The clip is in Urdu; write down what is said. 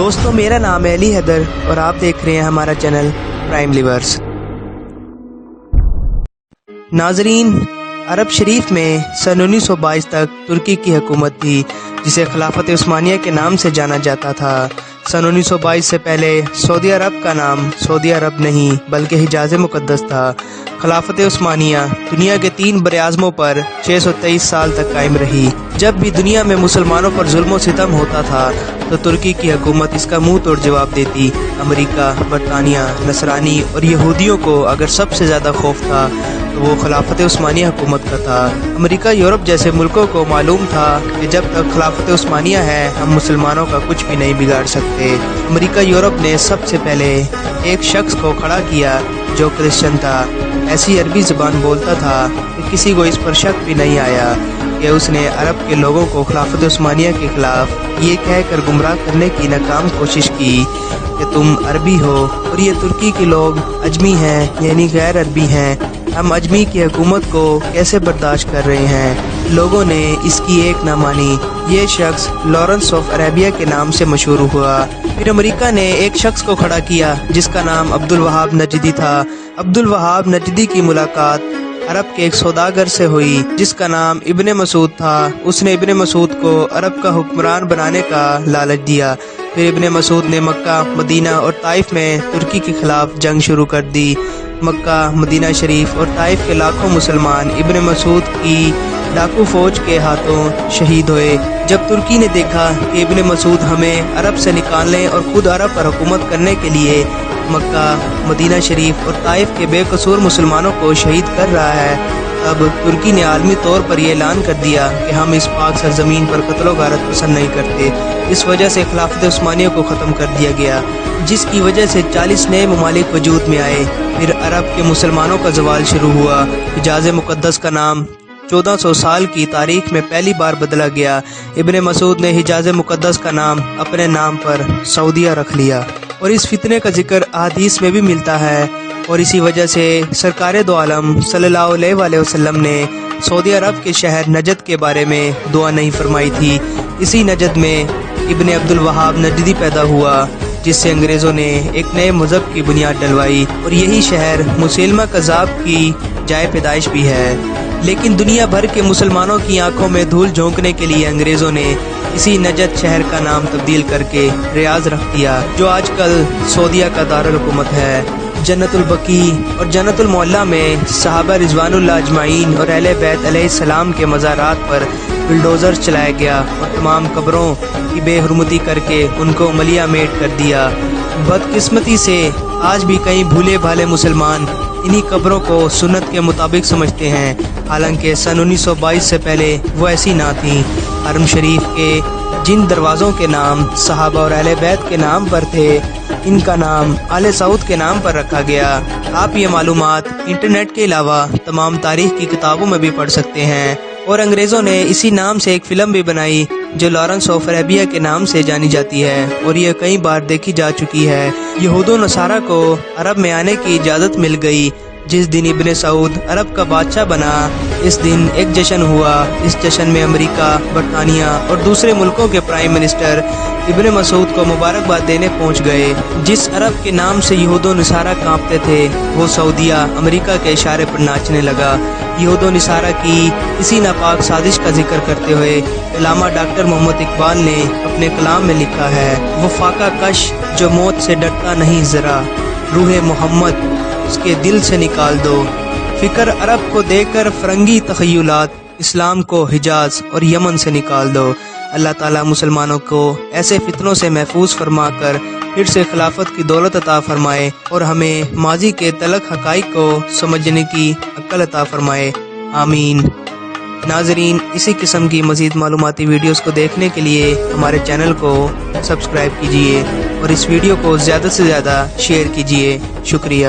دوستو میرا نام ہے علی حیدر اور آپ دیکھ رہے ہیں ہمارا چینل پرائم لیورز۔ ناظرین، عرب شریف میں سن 1922 تک ترکی کی حکومت تھی جسے خلافت عثمانیہ کے نام سے جانا جاتا تھا۔ سن 1922 سے پہلے سعودی عرب کا نام سعودی عرب نہیں بلکہ حجاز مقدس تھا۔ خلافت عثمانیہ دنیا کے 3 براعظموں پر 623 سال تک قائم رہی۔ جب بھی دنیا میں مسلمانوں پر ظلم و ستم ہوتا تھا تو ترکی کی حکومت اس کا منہ توڑ جواب دیتی۔ امریکہ، برطانیہ، نصرانی اور یہودیوں کو اگر سب سے زیادہ خوف تھا تو وہ خلافت عثمانیہ حکومت کا تھا۔ امریکہ، یورپ جیسے ملکوں کو معلوم تھا کہ جب تک خلافت عثمانیہ ہے ہم مسلمانوں کا کچھ بھی نہیں بگاڑ سکتے۔ امریکہ، یورپ نے سب سے پہلے ایک شخص کو کھڑا کیا جو کرسچن تھا، ایسی عربی زبان بولتا تھا کہ کسی کو اس پر شک بھی نہیں آیا کہ اس نے عرب کے لوگوں کو خلافت عثمانیہ کے خلاف یہ کہہ کر گمراہ کرنے کی ناکام کوشش کی کہ تم عربی ہو اور یہ ترکی کے لوگ اجمی ہیں، یعنی غیر عربی ہیں، ہم اجمی کی حکومت کو کیسے برداشت کر رہے ہیں۔ لوگوں نے اس کی ایک نہ مانی۔ یہ شخص لارنس آف عربیہ کے نام سے مشہور ہوا۔ پھر امریکہ نے ایک شخص کو کھڑا کیا جس کا نام عبدالوہاب نجدی تھا۔ عبدالوہاب نجدی کی ملاقات عرب کے ایک سوداگر سے ہوئی جس کا نام ابن مسعود تھا۔ اس نے ابن مسعود کو عرب کا حکمران بنانے کا لالچ دیا۔ پھر ابن مسعود نے مکہ، مدینہ اور طائف میں ترکی کے خلاف جنگ شروع کر دی۔ مکہ، مدینہ شریف اور طائف کے لاکھوں مسلمان ابن مسعود کی ڈاکو فوج کے ہاتھوں شہید ہوئے۔ جب ترکی نے دیکھا کہ ابن مسعود ہمیں عرب سے نکالنے اور خود عرب پر حکومت کرنے کے لیے مکہ، مدینہ شریف اور طائف کے بے قصور مسلمانوں کو شہید کر رہا ہے، اب ترکی نے عالمی طور پر یہ اعلان کر دیا کہ ہم اس پاک سرزمین پر قتل و غارت پسند نہیں کرتے۔ اس وجہ سے خلافت عثمانیہ کو ختم کر دیا گیا، جس کی وجہ سے 40 نئے ممالک وجود میں آئے۔ پھر عرب کے مسلمانوں کا زوال شروع ہوا۔ حجاز مقدس کا نام 1400 سال کی تاریخ میں پہلی بار بدلا گیا۔ ابن مسعود نے حجاز مقدس کا نام اپنے نام پر سعودیہ رکھ لیا، اور اس فتنے کا ذکر احادیث میں بھی ملتا ہے، اور اسی وجہ سے سرکار دو عالم صلی اللہ علیہ وآلہ وسلم نے سعودی عرب کے شہر نجد کے بارے میں دعا نہیں فرمائی تھی۔ اسی نجد میں ابن عبدالوہاب نجدی پیدا ہوا جس سے انگریزوں نے ایک نئے مذہب کی بنیاد ڈلوائی، اور یہی شہر مسیلمہ کذاب کی جائے پیدائش بھی ہے۔ لیکن دنیا بھر کے مسلمانوں کی آنکھوں میں دھول جھونکنے کے لیے انگریزوں نے اسی نجد شہر کا نام تبدیل کر کے ریاض رکھ دیا، جو آج کل سعودیہ کا دارالحکومت ہے۔ جنت البقیع اور جنت المعلا میں صحابہ رضوان اللہ اجمعین اور اہل بیت علیہ السلام کے مزارات پر بلڈوزر چلایا گیا اور تمام قبروں کی بے حرمتی کر کے ان کو ملیہ میٹ کر دیا۔ بدقسمتی سے آج بھی کئی بھولے بھالے مسلمان انہی قبروں کو سنت کے مطابق سمجھتے ہیں، حالانکہ سن 1922 سے پہلے وہ ایسی نہ تھیں۔ حرم شریف کے جن دروازوں کے نام صحابہ اور اہل بیت کے نام پر تھے، ان کا نام آل سعود کے نام پر رکھا گیا۔ آپ یہ معلومات انٹرنیٹ کے علاوہ تمام تاریخ کی کتابوں میں بھی پڑھ سکتے ہیں، اور انگریزوں نے اسی نام سے ایک فلم بھی بنائی جو لارنس آف عربیہ کے نام سے جانی جاتی ہے، اور یہ کئی بار دیکھی جا چکی ہے۔ یہود و نصارہ کو عرب میں آنے کی اجازت مل گئی۔ جس دن ابن سعود عرب کا بادشاہ بنا، اس دن ایک جشن ہوا۔ اس جشن میں امریکہ، برطانیہ اور دوسرے ملکوں کے پرائم منسٹر ابن مسعود کو مبارکباد دینے پہنچ گئے۔ جس عرب کے نام سے یہود و نصارہ کانپتے تھے وہ سعودیہ امریکہ کے اشارے پر ناچنے لگا۔ یہود و نصارہ کی اسی ناپاک سازش کا ذکر کرتے ہوئے علامہ ڈاکٹر محمد اقبال نے اپنے کلام میں لکھا ہے، وہ فاقہ کش جو موت سے ڈرتا نہیں ذرا، روح محمد اس کے دل سے نکال دو، فکر عرب کو دے کر فرنگی تخیلات، اسلام کو حجاز اور یمن سے نکال دو۔ اللہ تعالیٰ مسلمانوں کو ایسے فتنوں سے محفوظ فرما کر پھر سے خلافت کی دولت عطا فرمائے، اور ہمیں ماضی کے تلخ حقائق کو سمجھنے کی عقل عطا فرمائے، آمین۔ ناظرین، اسی قسم کی مزید معلوماتی ویڈیوز کو دیکھنے کے لیے ہمارے چینل کو سبسکرائب کیجیے، اور اس ویڈیو کو زیادہ سے زیادہ شیئر کیجیے۔ شکریہ۔